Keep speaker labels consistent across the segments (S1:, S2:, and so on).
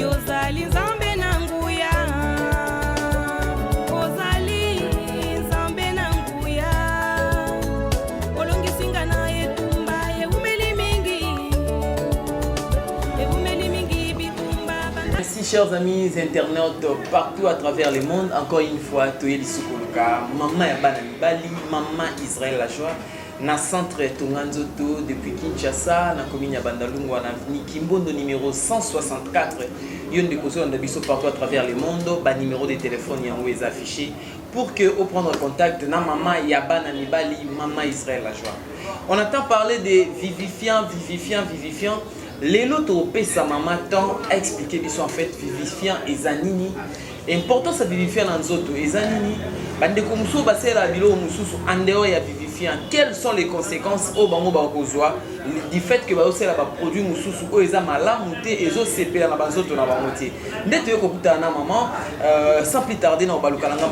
S1: yozali nzambe na nguya ozali nzambe na nguya olongisinga na etumba eumeli mingi bitumba.
S2: Merci chers amis internautes partout à travers le monde, encore une fois Toyeli Sukuluka, maman ya bana mibali, maman Israël la joie. Na centre Tonganzoto depuis Kinshasa, na commune ya Bandalungwa na avenue Kimbondo numéro 164. Yonde kozo na biso partout à travers le monde, ba numéro de téléphone yango est affiché pour que au prendre contact na maman ya bana mibali, maman Israël la joie. On entend parler de vivifiant. Lelo to pesa maman tant a expliqué biso en fait vivifiant ezanini. Importance à vivifiant dans nzoto ezanini. Bande ko muso basela bilo mususu andeo ya vivifiant. Quelles sont les conséquences au bango bakozwa du fait que basela ba produit mususu o eza malamu te ezo sepela na bazoto na bango te. Ndete yo kokuta na maman sans plus tarder na balukalanga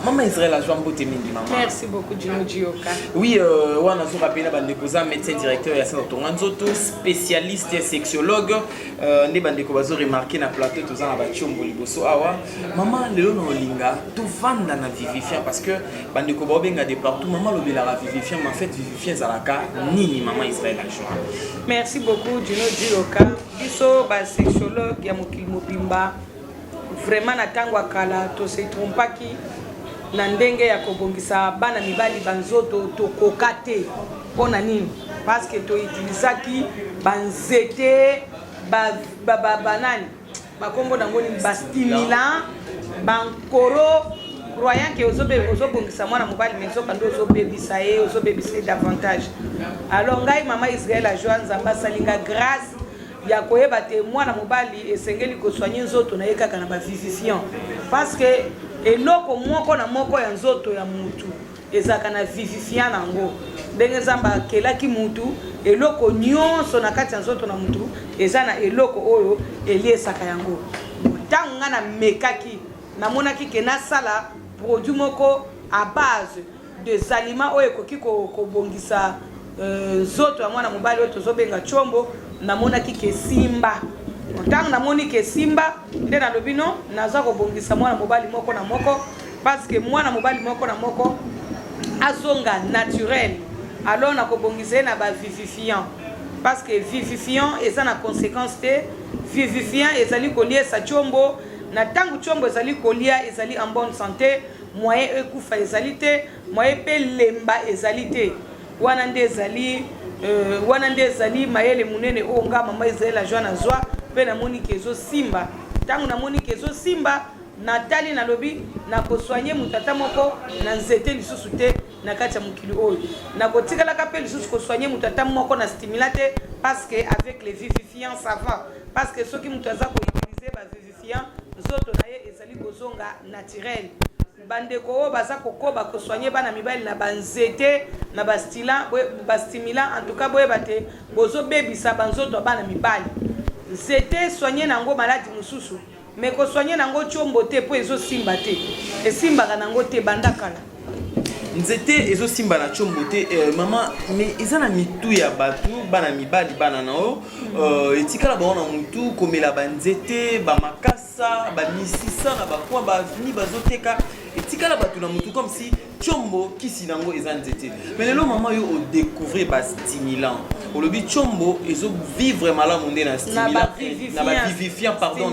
S2: maman Israël la joie mbote mingi maman.
S1: Merci beaucoup Dino Dioka.
S2: Oui, wana so rappeler bande koza médecin directeur ya centre Tonganzoto, spécialiste sexologue ne bande ko bazo remarquer na plateau toza na ba chombo liboso awa. Maman lelo na olinga to vanda na vivifiant parce que bande ko ba benga de partout maman lobela la vivifiant mais en fait vivifiant zalaka nini maman Israël la joie.
S1: Merci beaucoup Dino Dioka. Biso ba sexologue ya mokili mobimba. Vraiment na tango akala to se trompaki na ndenge ya kobongisa bana mibali banzoto to kokate pona nini parce que to utilisaki banzete banani bakombo nango ni bastimulant bankoro croyant que ozobongisa mwana mobali mais okando ozobebisa ye ozobebisa davantage. Alors ngai mama Israël la joie nzamba salinga grâce ya koyeba te mwana mobali esengeli kosoigner nzoto na ye kaka na ba vivifiant parce que eloko moko na moko ya nzoto ya mutu ezaka na vivifiant nango ndenge nzamba akelaki mutu eloko nyonso na kati ya nzoto na mutu eza na eloko oyo eliesaka yango. Ntango nga na mekaki namonaki ke nasala produit moko à base des aliments oyo ekoki kobongisa nzoto ya mwana mobali oyo tozobenga chombo. Namonaki ke simba ntango namoni ke simba nde nalobi no naza kobongisa mwana mobali moko na moko parce que mwana mobali moko na moko azonga naturel. Alors nakobongisa na ba vivifiant parce que vivifiant eza na conséquence te vivifiant ezali kolia sa chombo na tango chombo ezali kolia ezali en bonne santé moyen ekufa ezali te moyen pe lemba ezali te wana nde ezali mayele munene o nga mama Israël la joie na zwa pe na moni kezo simba tango na moni kezo simba natali na lobi na kosoigner mutata moko na nzete lisusu te na kati ya mokili oyo na kotikala ka pe lisusu kosoigner mutata moko na stimulate parce que avec les vivifiants ça va parce que soki mutaza ko utiliser ba vivifiant nzoto na ye ezali kozonga naturel. Bandeko o baza kokoba kosoigner bana mibali na banzete na bastimulant en tout cas boye bate bozo bebisa banzoto bana mibali zete soigner nango maladi mususu mais ko soigner nango chombo te po ezo simba te esimbaka nango te bandakala
S2: nzete ezo simba na chombo te maman mais ezana mitu ya batu bana mibali bana nao etikala baona mutu komela banzete ba makasa ba misisa na ba kwa ba vini bazoteka etikala batu na mutu comme si chombo kisi nango eza nzete. Mais lelo maman yo o découvrir ba stimulant olobi chombo ezo vivre malamu nde na stimulant na ba vivifiant pardon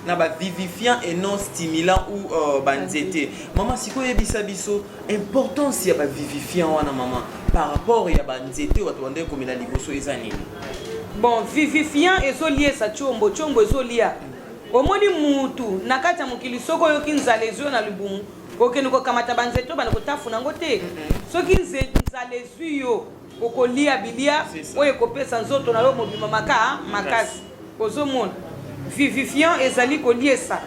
S2: na ba vivifiant et non stimulant ou banzete. Maman siko yebisa biso importance ya ba vivifiant wana maman par rapport ya banzete watu wande komela liboso eza nini?
S1: Bon vivifiant ezo lié sa chombo ezo lia omoni mutu na kati ya mokili soko yo kinzala ezo na libumu okeni ko kamata banzete bana kotafuna ngo te soki nzala ezo yo okolia bilia oyo kopesa nzoto na yo mobima makasi ozomona vivifiant ezali koliesa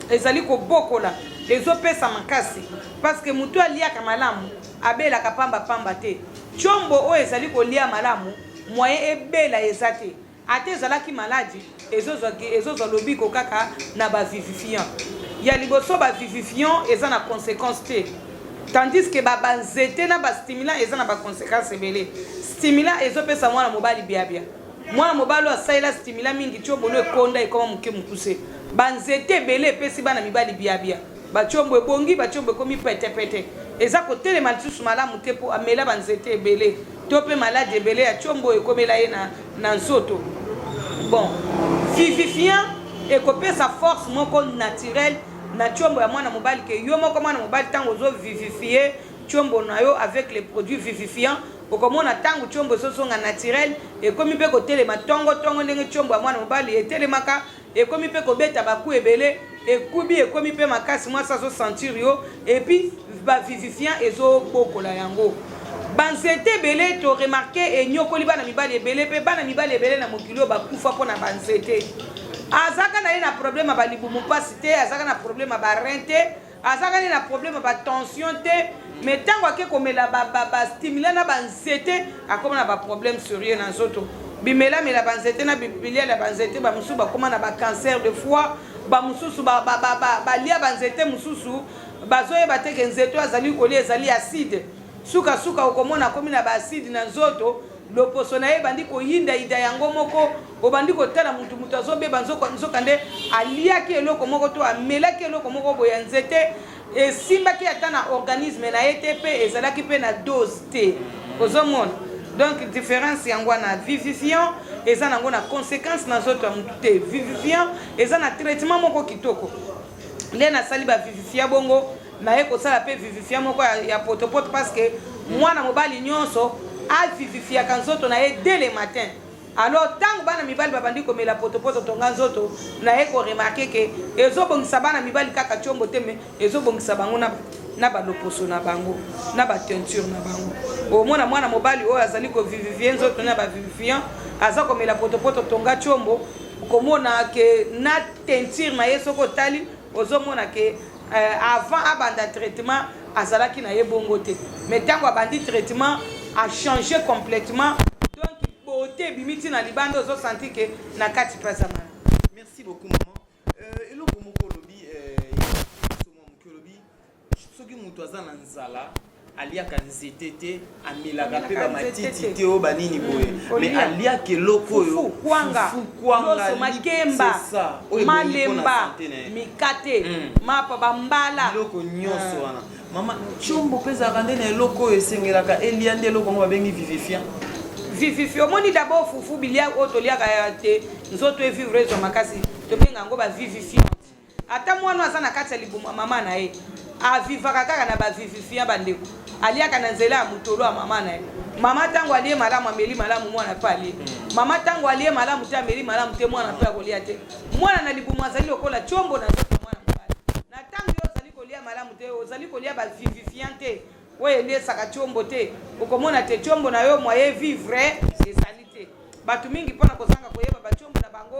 S1: ezali kobokola ezopesa makasi parce que mutu aliaka malamu abelaka pamba te chombo oyo ezali kolia malamu moyen ebela ezate ate ezalaki maladi ezozwa lobiko kaka na ba vivifiant ya liboso ba vivifiant eza na conséquence te tandis que ba banzete na ba stimulant eza na ba conséquence ebele stimulant ezopesa mwana mobali biabia mwana mobali asalela stimula mingi chombo no ekonda ekoma muke mukuse banzete belé pesi bana mibali biabia bachombo ebongi bachombo ekomi pete eza kotelema lisusu malamu te po amela banzete ebele to pe malade ebele ya chombo ekomela ye na nzoto. Bon, vivifiant ekopesa force moko naturelle na chombo ya mwana mobali ke yo moko mwana mobali tango zo vivifier chombo na yo avec les produits vivifiants okomona tango chombo sosonga naturel ekomi pe kotelema tongo ndenge chombo ya mwana mobali etelemaka ekomi pe kobeta baku ebele ekubi ekomi pe makasi mwa saso sentir yo et puis ba vivifiant ezo bokola yango banzete ebele to remarquer enyokoli bana mibali ebele pe bana mibali ebele na mokili bakufa pona banzete azaka na ye na problème ba libumu pasi te azaka na problème ba rein te azaka na problème ba tension te mais tango ake komela ba stimuler na banzete akoma na ba problème sérieux na nzoto bimela mela banzete na bipilia la banzete ba mususu bakoma na ba cancer de foie ba mususu ba lia banzete mususu bazoye bateke nzeto azali kolia ezali acide suka okomona komi na ba acide na nzoto loposo na ye bandi koyinda ida yango moko obandi kotala mutu azobeba nzoka nde aliaki eloko moko to amelaki eloko moko boya nzete esimbaki ata na organisme na ye te pe ezalaki pe na dose te ozomona. Donc différence yango na vivifiant eza nango na conséquence na nzoto ya mutu te. Vivifiant eza na traitement moko kitoko nde nasali ba vivifia bongo na ye kosala pe vivifia moko ya potopoto parce que mwana mobali nyonso avivifia kanzoto na ye dès le matin. Alors tango bana mibali babandi komela potopoto tonga nzoto na ye ko remarquer que ezobongisa bana mibali kaka chombo teme ezobongisa bango na baloposo na bango na ba teinture na bango omona mwana mobali oyo azali ko vivifia nzoto na ba vivifiant aza komela potopoto tonga chombo komona ke na teinture na ye soko tali ozomona ke avant abanda traitement azalaki na ye bongo te mais tango abandi traitement a changé complètement. Donc beauté bimiti na libando zo senti que na kati pasama.
S2: Merci beaucoup maman. Eloko moko lobi somo moko lobi soki mutu azana nzala aliaka nzete te amelaka pe ba matiti te o banini boye mais aliaka eloko yo
S1: kwanga makemba malemba mikate mapa bambala
S2: eloko nyonso wana mama chombo pesa kande na eloko esengelaka eliande eloko ngo babengi vivifiant
S1: omoni d'abord fufu bilia otoliaka te nzoto e vivre zo makasi tobenga ngo ba vivifiant ata mwana aza na kati ya libumu mama na ye avivaka kaka na ba vivifiant bandeko aliaka na nzela ya mutolo ya mama na ye mama tango alie malamu ameli malamu mwana pe alie mama tango alie malamu te ameli malamu te mwana pe akolia te mwana na libumu azali lokola chombo na nzoto ya mwana mobali na tango yo ozali kolia malamu te ozali kolia ba vivifiant te oyo elesaka chombo te okomona te chombo na yo moye vivre ezali te bato mingi mpona kozanga koyeba bachombo na bango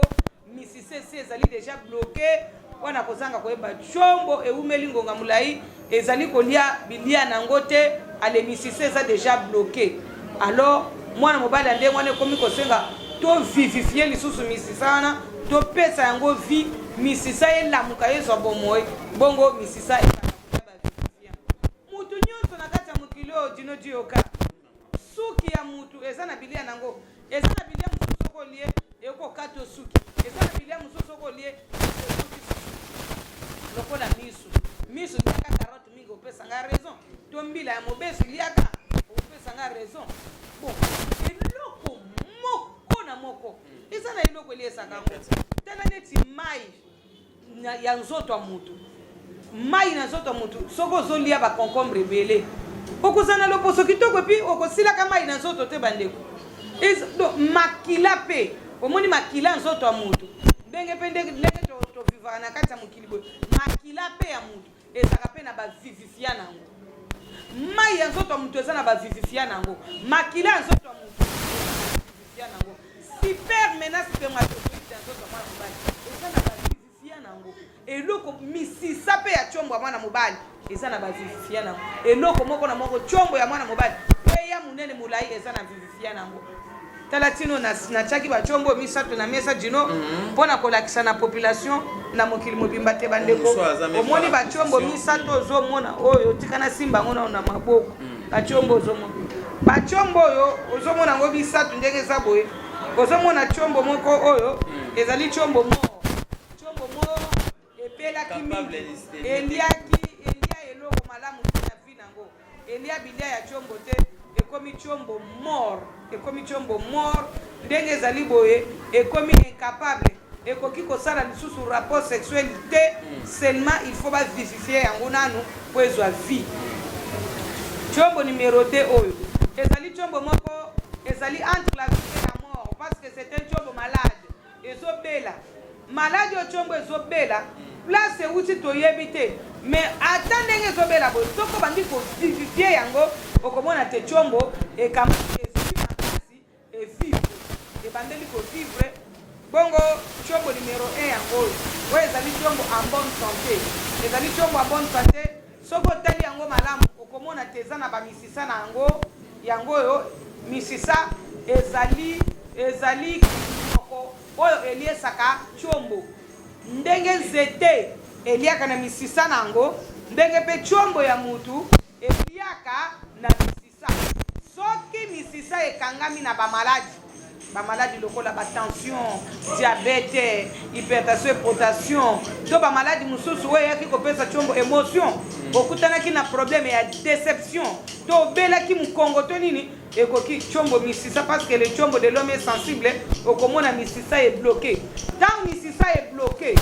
S1: misisesi ezali déjà bloqué wana kozanga koyeba chombo eumeli ngonga mulai ezali kolia bilia nango te ale misise eza déjà bloqué. Alors mwana mobali ande mwana komi kosenga to vivifier lisusu misisa wana to pesa yango vie misisa elamuka yeso bomoy bongo misisa mutu nyonso na kati ya mokilo dino dioka suki ya mutu eza na bilia nango eza na bilia mususu soko lie eko kato suki eza na bilia mususu soko lie lokola misu liaka carotte mingi opesa nga raison to mbila ya mobesu liaka opesa nga raison. Bon eloko moko na moko eza na eloko eliesaka ngo tala neti mai ya nzoto ya mutu mai na nzoto ya mutu soko ozolia ba concombre ebele okozana loposo kitoko epi okosilaka mai na nzoto te bandeko makila pe omoni makila nzoto ya mutu ndenge pe ndenge tovivaka na kati ya mokili boye makila pe ya mutu ezaka pe na bavivifia nango mai ya nzoto ya mutu eza na bavivifia nango makila ya nzoto ya mutu bavivifia nango super menace spermatozoïde ya nzoto ya mwana mobali eza na bavivifia nango eloko misisa pe ya chombo ya mwana mobali eza na bavivifia nango eloko moko na moko chombo ya mwana mobali pe ya munene mulai eza na vivifia nango talatino na chaki ba chombo misato na mesa dino pona kolakisa na population na mokili mobimba te bandeko omoni ba chombo misato zo mona oyo tikana simba ngona na maboko ba chombo zo mona ba chombo yo ozo mona ngo misato ndenge za boye ozomona chombo moko oyo ezali chombo moko epelaki mingi elia eloko malamu te na vi nango elia bilia ya chombo te ekomi chombo mort ndenge ezali boye ekomi incapable ekoki kosala lisusu rapport sexuel te seulement il faut bavivifier yango nanu po ezwa vie. Chombo numéro 2 oyo ezali chombo moko ezali entre la vie et la mort parce que c'est un chombo malade ezobela malade o chombo ezobela place euti toyebi te mais ata ndenge ezobela boye soko bandi kovivifier yango okomona te chombo ekamati ezali makasi evivre ebandeli kovivre bongo chombo numéro 1 yango oyo ezali chombo en bonne santé ezali chombo en bonne santé soko otali yango malamu okomona te eza na bamisisa na yango oyo misisa ezali moko oyo eliesaka chombo ndenge nzete eliaka na misisa na yango ndenge mpe chombo ya mutu eliaka na misisa soki misisa ekangami na bamaladi lokola batension diabete hypertension potassium to bamaladi mosusu oyo eyaki kopesa chombo émotion okutanaki na problème ya déception to obelaki mokongo to nini ekoki chombo misisa parce que le chombo de l'homme est sensible okomona misisa est bloqué tant misisa est bloqué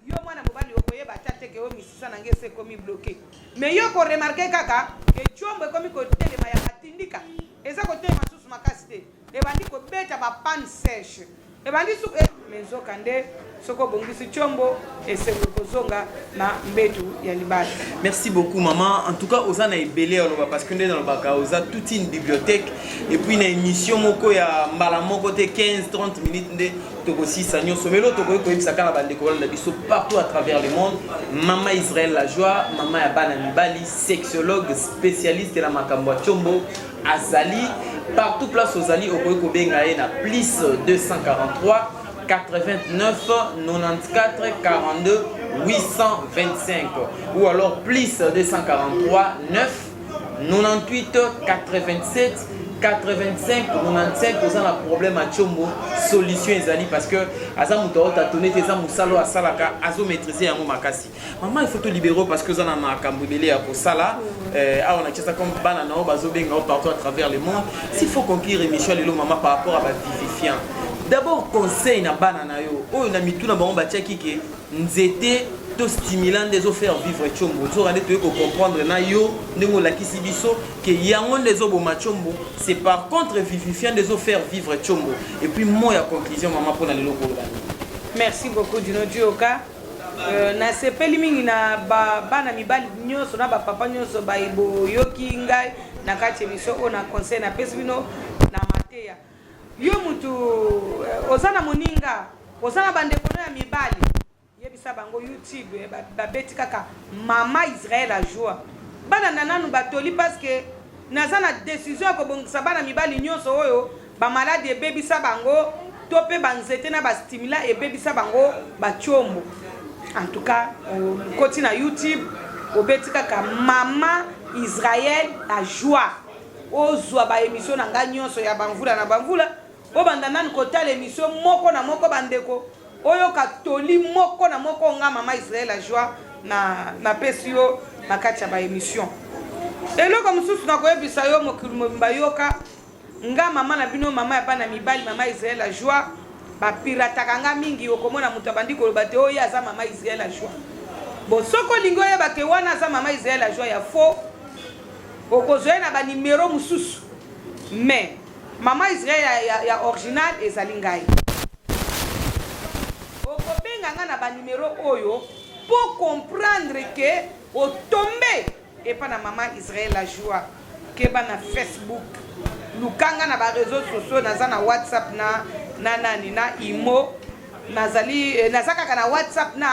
S1: yo mwana mobali okoyeba tateke o misisa nange se komi bloqué mais yo ko remarquer kaka ke chombo ekomi kotelema ya matindika eza kotelema susu makasi te ebandi kobeta bapane sèche ebandi su menzoka nde soko bongisi chombo esengo kozonga na mbetu ya libala.
S2: Merci beaucoup maman. En tout cas osana ebele oloba parce que dans le baka osa toute une bibliothèque et puis une émission moko ya mbala moko te 15-30 minutes nde tokosi sanyo somelo tokoyi koyebisa na bande ko na biso partout à travers le monde. Maman Israël la joie, maman ya bana mibali, sexologue spécialiste la makambo chombo azali partout place ozali okoyi kobenga ye na plus 243 89 94 42 825 ou alors plus 243 9 98 87 85 95 posant la problème à chombo solution ezali parce que aza muto otatone te za musalo asalaka azo maîtriser yango makasi maman il faut te libérer parce que zana makambo belé ya kosala on a ça comme bana na bazo benga partout à travers le monde s'il faut conclure émission lelo maman par rapport à la vivifiant. D'abord conseil na bana na yo oyo na mituna bango batiaki ke nzete to stimulant des faire vivre chombo so rande to ko comprendre na yo ndenge la kisibiso ke yango des oboma chombo c'est par contre vivifiant des faire vivre chombo et puis moi ya conclusion maman pour na lelo ko la.
S1: Merci beaucoup Dino Dioka na sepeli mingi na bana mibali nyoso na ba papa nyoso ba ibo yoki ngai na kati miso ona conseil na pesbino na mateya yo mutu ozana moninga ozana bandeko ya mibali yebisa bango YouTube babeti kaka Mama Israël la joie bana nananu batoli parce que nazana décision ko bongisa bana mibali nyoso oyo ba malade ebebisa bango to pe banzete na ba stimulant ebebisa bango ba chombo en tout cas koti na YouTube obeti kaka Mama Israël la joie ozwa ba émission na nga nyonso ya banvula na banvula o bandanani kotala émission moko na moko bandeko oyo katoli moko na moko nga Mama Israël la joie na pesio na kati ya ba émission eloko mosusu na koyebisa yo mokili mobimba yoka nga mama na bino mama ya bana mibali Mama Israël la joie bapirataka nga mingi okomona mutu abandi koloba te oyo aza Mama Israël la joie bon soko lingo oyeba ke wana aza Mama Israël la joie ya faux okozwa na ba numéro mosusu mais Mama Israël ya original ezali ngai okobenga nga na ba numéro oyo pour comprendre que otombe epa na Mama Israël la joie keba na Facebook lukanga na ba réseaux sociaux naza na WhatsApp na nani na Imo nazali nazaka na WhatsApp na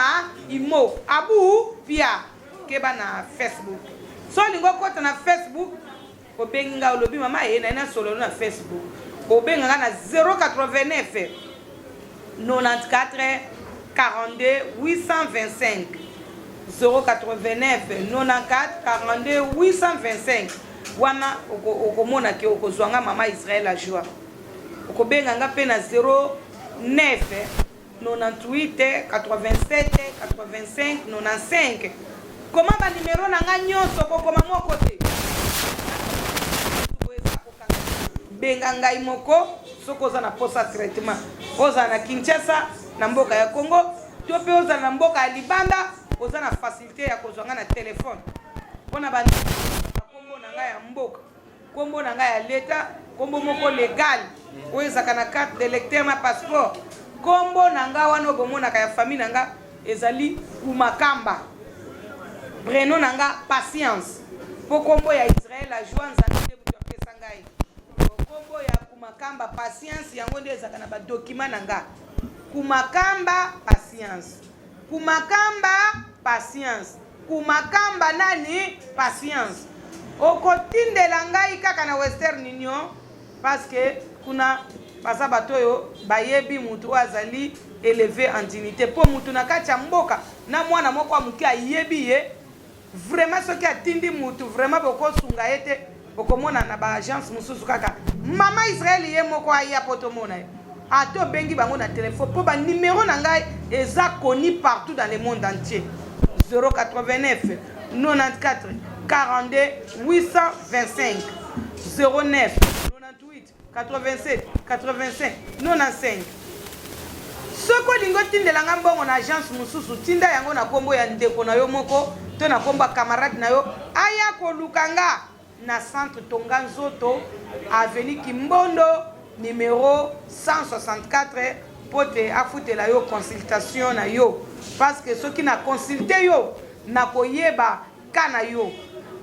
S1: Imo abu pia keba na Facebook so lingo kota na Facebook obenga olobi mama na solo na Facebook obenga na 089 94 42 825 089 94 42 825 wana okomona ke okozwanga Mama Israël la joie okobenga nga pe na 09 98 87 85 95. Comment ba numéro na nga nyonso kokoma moko te. Benga ngai moko soko oza na posa traitement. Oza na Kinshasa na mboka ya Congo, to pe oza na mboka ya Libanda, oza na facilité ya kozwanga na téléphone. Pona ba kombo na ngai ya mboka, kombo na ngai ya leta, kombo moko légal. Oyezaka na carte d'électeur na passeport. Kombo na ngai wana bomonaka ya famille na ngai ezali Kumakamba. Prénom na ngai Patience. Po kombo ya Israël la joie nzambe buto pesa ngai. Kombo ya Kumakamba Patience yango nde ezaka na ba document na ngai. Kumakamba Patience. Kumakamba Patience. Kumakamba nani? Patience. Okotindela ngai kaka na Western Union parce que kuna basa batoyo bayebi mutu azali élevé en dignité po mutu na kati ya mboka na mwana moko amuki ayebi ye vraiment soki atindi mutu vraiment bokosunga ete bokomona na ba agence mususu kaka mama Israël ye moko aya poto mona ato bengi bango na téléphone po ba numéro na ngai eza connu partout dans le monde entier. 089 94 42 825 09 98 87 85 95. Soko lingo tindela nga mbongo na agence mususu tinda yango na kombo ya ndeko na yo moko to na kombo camarade na yo aya kolukanga na centre Tonganzoto avenue Kimbondo numéro 164 pote afutela yo consultation na yo parce que soki na consulter yo na koyeba kana yo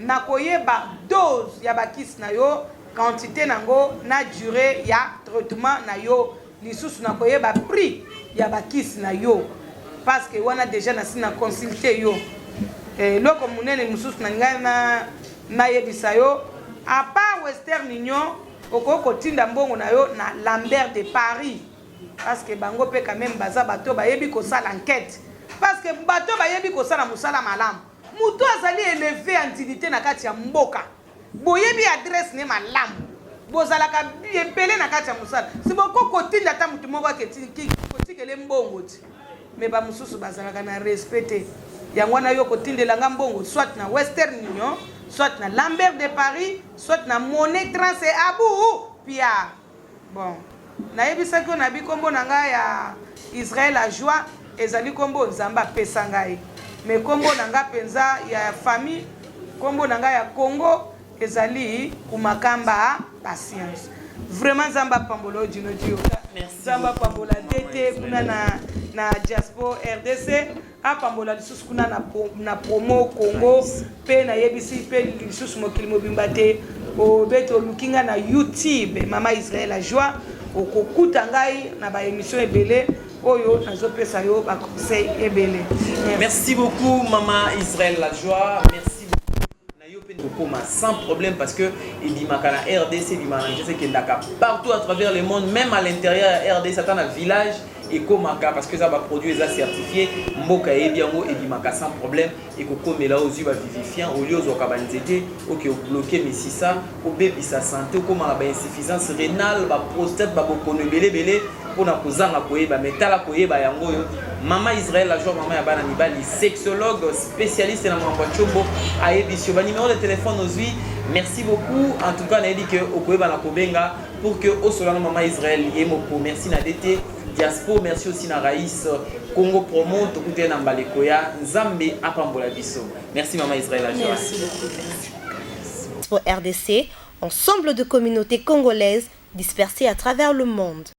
S1: na koyeba dose ya bakisi na yo quantité nango na durée ya traitement na yo lisusu na koyeba prix ya bakisi na yo parce que wana déjà na sina consulter yo loko munene mususu na ngai na yebisa yo à part Western Union okoko tinda mbongo na yo na Lambert de Paris parce que bango pe quand même baza bato bayebi ko sala enquête parce que bato bayebi ko sala musala malamu mutu azali élevé en dignité na kati ya mboka boyebi adresse ne malamu bozalaka ebele na kati ya musala si boko kotinda ta mutu moko kotikele mbongo ti mais ba mususu bazalaka na respecté yango na yo kotindela nga mbongo soit na Western Union soit na Lambert de Paris soit na Monnaie Trans et Abu Pia. Bon nayebisa ko na bikombo na nga ya Israël la joie ezali kombo nzamba pesa ngai mais kombo na nga penza ya famille kombo na nga ya Congo ezali Kumakamba Patience. Vraiment nzamba pambolo dino dio nzamba pambola tete kuna na diaspora RDC apambola lisusu kuna na promo Congo pe na yebisi pe lisusu mokili mobimba te obeto lukinga na YouTube mama Israël la joie okokuta ngai na ba émission ebele oyo nazopesa yo ba conseil ebele.
S2: Merci beaucoup maman Israël la joie. Merci sans problème parce que il dit makana RDC il dit que ndaka partout à travers le monde même à l'intérieur RDC ça dans village et komaka parce que ça va produire ça certifié mboka ebiango et dimaka sans problème et ko komela aux yeux vivifiant au lieu zo kabanzete OK bloquer mais si ça au bébé sa santé comment ba insuffisance rénale ba prostate ba bokono belé pour na kozanga koyeba metala koyeba yango yo maman Israël la joie maman ya bana mibali sexologue spécialiste na mambo chombo ayebisio ba numéro de téléphone aux yeux. Merci beaucoup en tout cas na dit que okoyeba na kobenga pour que au solano maman Israël yemoko merci na DT Diaspora, merci aussi na Raïs Congo Promo, tokute na mbalekoya Nzambe apambola biso. Merci maman Israël.
S3: Merci beaucoup. Pour RDC, ensemble de communautés congolaises dispersées à travers le monde.